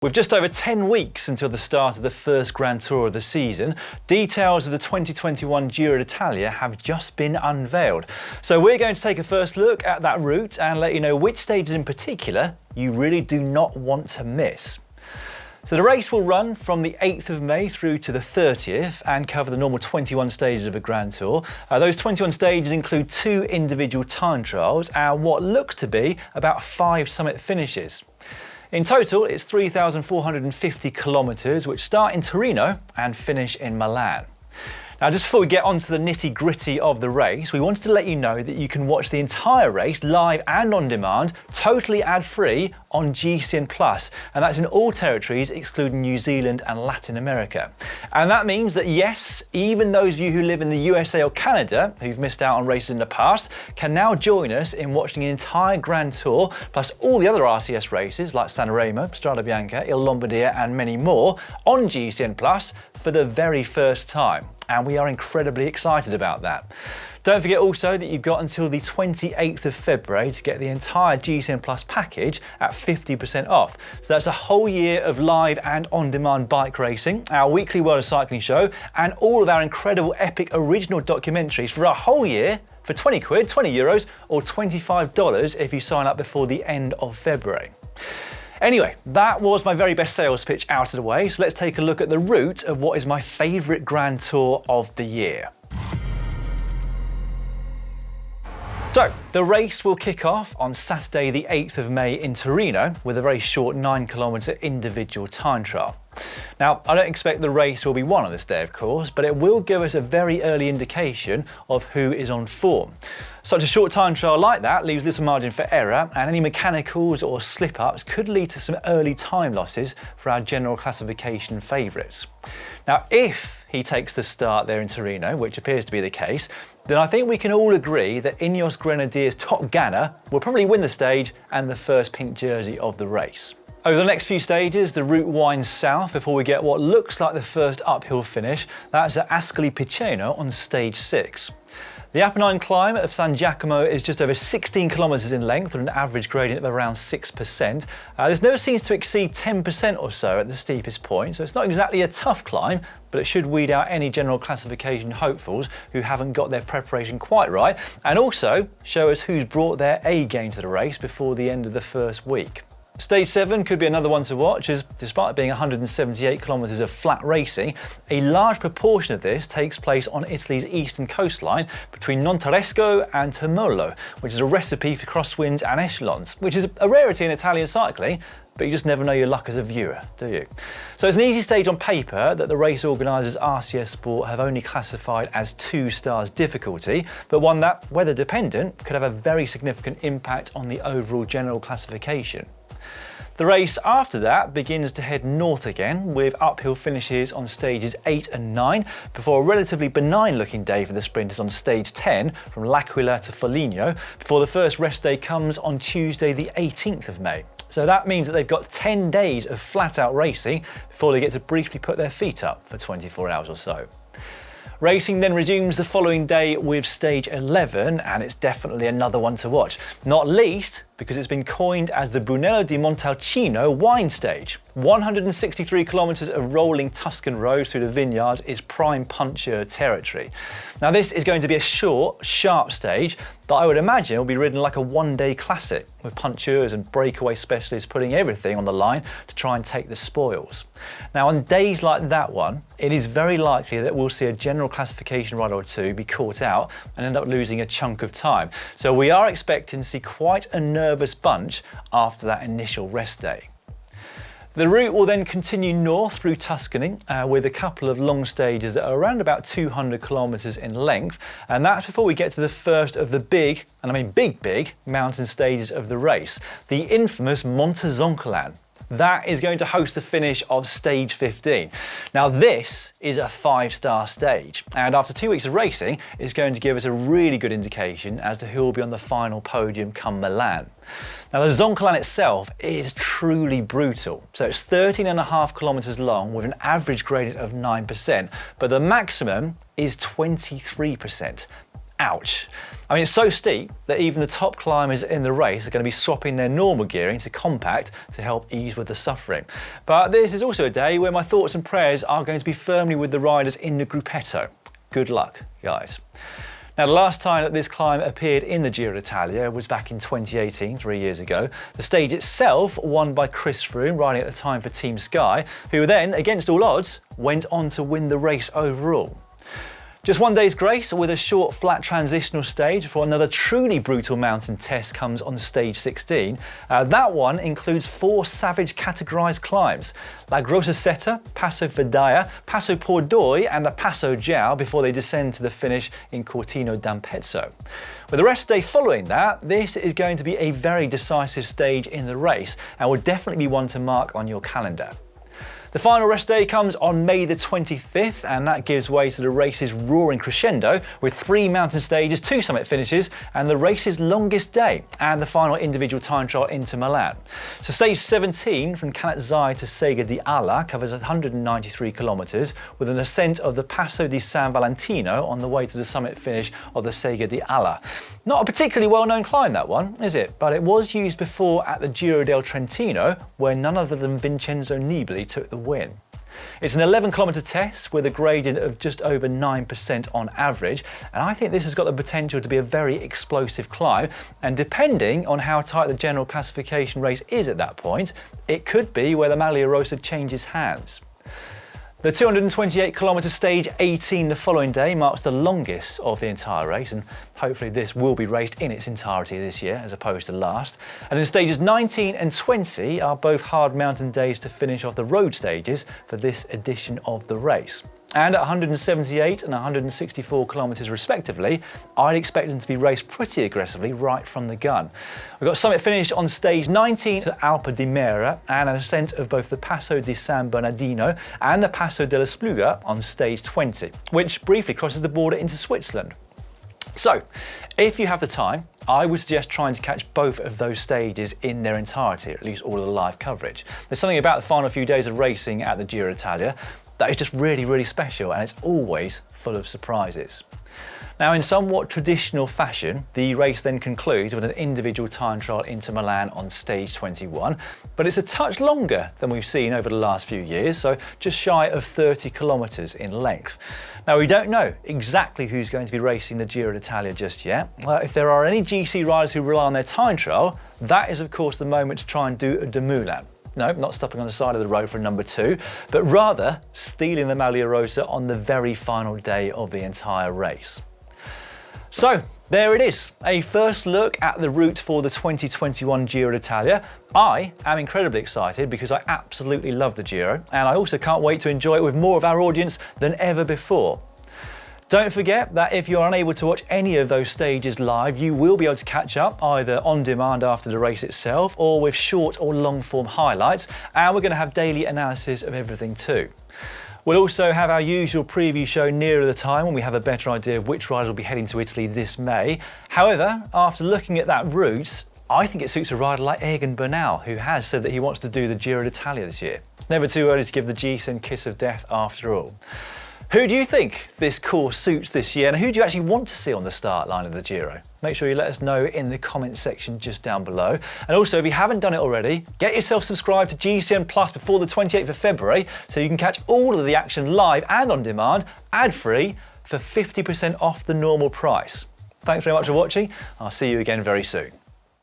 With just over 10 weeks until the start of the first Grand Tour of the season, details of the 2021 Giro d'Italia have just been unveiled. So we're going to take a first look at that route and let you know which stages in particular you really do not want to miss. So the race will run from the 8th of May through to the 30th and cover the normal 21 stages of a Grand Tour. Those 21 stages include 2 individual time trials and what looks to be about 5 summit finishes. In total, it's 3,450 kilometres, which start in Torino and finish in Milan. Now, just before we get on to the nitty-gritty of the race, we wanted to let you know that you can watch the entire race live and on demand, totally ad-free on GCN Plus, and that's in all territories excluding New Zealand and Latin America. And that means that yes, even those of you who live in the USA or Canada who've missed out on races in the past can now join us in watching an entire Grand Tour, plus all the other RCS races like Sanremo, Strade Bianche, Il Lombardia and many more on GCN Plus for the very first time. And we are incredibly excited about that. Don't forget also that you've got until the 28th of February to get the entire GCN Plus package at 50% off. So that's a whole year of live and on-demand bike racing, our weekly World of Cycling show, and all of our incredible epic original documentaries for a whole year for 20 quid, 20 euros, or $25 if you sign up before the end of February. Anyway, that was my very best sales pitch out of the way, so let's take a look at the route of what is my favourite Grand Tour of the year. So, the race will kick off on Saturday the 8th of May in Torino with a very short 9-kilometre individual time trial. Now, I don't expect the race will be won on this day, of course, but it will give us a very early indication of who is on form. Such a short time trial like that leaves little margin for error, and any mechanicals or slip-ups could lead to some early time losses for our general classification favourites. Now, if he takes the start there in Torino, which appears to be the case, then I think we can all agree that Ineos Grenadiers' Top Gunner will probably win the stage and the first pink jersey of the race. Over the next few stages, the route winds south before we get what looks like the first uphill finish. That's at Ascoli Piceno on stage 6. The Apennine climb of San Giacomo is just over 16 kilometres in length with an average gradient of around 6%. This never seems to exceed 10% or so at the steepest point, so it's not exactly a tough climb, but it should weed out any general classification hopefuls who haven't got their preparation quite right, and also show us who's brought their A game to the race before the end of the first week. Stage 7 could be another one to watch, as despite being 178 kilometres of flat racing, a large proportion of this takes place on Italy's eastern coastline between Monteresco and Termolo, which is a recipe for crosswinds and echelons, which is a rarity in Italian cycling, but you just never know your luck as a viewer, do you? So it's an easy stage on paper that the race organisers RCS Sport have only classified as 2 stars difficulty, but one that, weather dependent, could have a very significant impact on the overall general classification. The race after that begins to head north again with uphill finishes on stages 8 and 9 before a relatively benign looking day for the sprinters on stage 10 from L'Aquila to Foligno before the first rest day comes on Tuesday the 18th of May. So that means that they've got 10 days of flat out racing before they get to briefly put their feet up for 24 hours or so. Racing then resumes the following day with stage 11, and it's definitely another one to watch, not least because it's been coined as the Brunello di Montalcino wine stage. 163 kilometres of rolling Tuscan roads through the vineyards is prime puncher territory. Now this is going to be a short, sharp stage that I would imagine will be ridden like a one-day classic, with puncheurs and breakaway specialists putting everything on the line to try and take the spoils. Now on days like that one, it is very likely that we'll see a general classification rider or two be caught out and end up losing a chunk of time. So we are expecting to see quite a nervous bunch after that initial rest day. The route will then continue north through Tuscany with a couple of long stages that are around about 200 kilometres in length, and that's before we get to the first of the big, and I mean big, mountain stages of the race, the infamous Monte Zoncolan. That is going to host the finish of stage 15. Now this is a 5-star stage, and after 2 weeks of racing, it's going to give us a really good indication as to who will be on the final podium come Milan. Now the Zoncolan itself is truly brutal. So it's 13.5 kilometres long with an average gradient of 9%, but the maximum is 23%. ouch. I mean, it's so steep that even the top climbers in the race are going to be swapping their normal gearing to compact to help ease with the suffering. But this is also a day where my thoughts and prayers are going to be firmly with the riders in the gruppetto. Good luck, guys. Now, the last time that this climb appeared in the Giro d'Italia was back in 2018, 3 years ago. The stage itself won by Chris Froome, riding at the time for Team Sky, who then, against all odds, went on to win the race overall. Just one day's grace with a short flat transitional stage before another truly brutal mountain test comes on stage 16. That one includes 4 savage categorised climbs: La Grossa Setta, Passo Fedaya, Passo Pordoi and a Passo Giao before they descend to the finish in Cortino d'Ampezzo. With the rest day following that, this is going to be a very decisive stage in the race and will definitely be one to mark on your calendar. The final rest day comes on May the 25th, and that gives way to the race's roaring crescendo with 3 mountain stages, 2 summit finishes, and the race's longest day, and the final individual time trial into Milan. So stage 17 from Canazzai to Sega di Alla covers 193 kilometres with an ascent of the Passo di San Valentino on the way to the summit finish of the Sega di Alla. Not a particularly well-known climb, that one, is it? But it was used before at the Giro del Trentino, where none other than Vincenzo Nibali took the win. It's an 11-kilometre test with a gradient of just over 9% on average, and I think this has got the potential to be a very explosive climb, and depending on how tight the general classification race is at that point, it could be where the Maglia Rosa changes hands. The 228-kilometre stage 18 the following day marks the longest of the entire race, and hopefully this will be raced in its entirety this year as opposed to last. And then stages 19 and 20 are both hard mountain days to finish off the road stages for this edition of the race. And at 178 and 164 kilometres respectively, I'd expect them to be raced pretty aggressively right from the gun. We've got summit finish on stage 19 to Alpe di Mera and an ascent of both the Passo di San Bernardino and the Passo della Spluga on stage 20, which briefly crosses the border into Switzerland. So, if you have the time, I would suggest trying to catch both of those stages in their entirety, or at least all of the live coverage. There's something about the final few days of racing at the Giro d'Italia that is just really, really special, and it's always full of surprises. Now, in somewhat traditional fashion, the race then concludes with an individual time trial into Milan on stage 21, but it's a touch longer than we've seen over the last few years, so just shy of 30 kilometres in length. Now, we don't know exactly who's going to be racing the Giro d'Italia just yet. If there are any GC riders who rely on their time trial, that is of course the moment to try and do a de Moulin. No, not stopping on the side of the road for number 2, but rather stealing the Maglia Rosa on the very final day of the entire race. So, there it is, a first look at the route for the 2021 Giro d'Italia. I am incredibly excited because I absolutely love the Giro, and I also can't wait to enjoy it with more of our audience than ever before. Don't forget that if you're unable to watch any of those stages live, you will be able to catch up either on demand after the race itself or with short or long form highlights, and we're going to have daily analysis of everything too. We'll also have our usual preview show nearer the time when we have a better idea of which riders will be heading to Italy this May. However, after looking at that route, I think it suits a rider like Egan Bernal, who has said that he wants to do the Giro d'Italia this year. It's never too early to give the GCN kiss of death after all. Who do you think this course suits this year, and who do you actually want to see on the start line of the Giro? Make sure you let us know in the comments section just down below. And also, if you haven't done it already, get yourself subscribed to GCN Plus before the 28th of February so you can catch all of the action live and on demand, ad-free, for 50% off the normal price. Thanks very much for watching. I'll see you again very soon.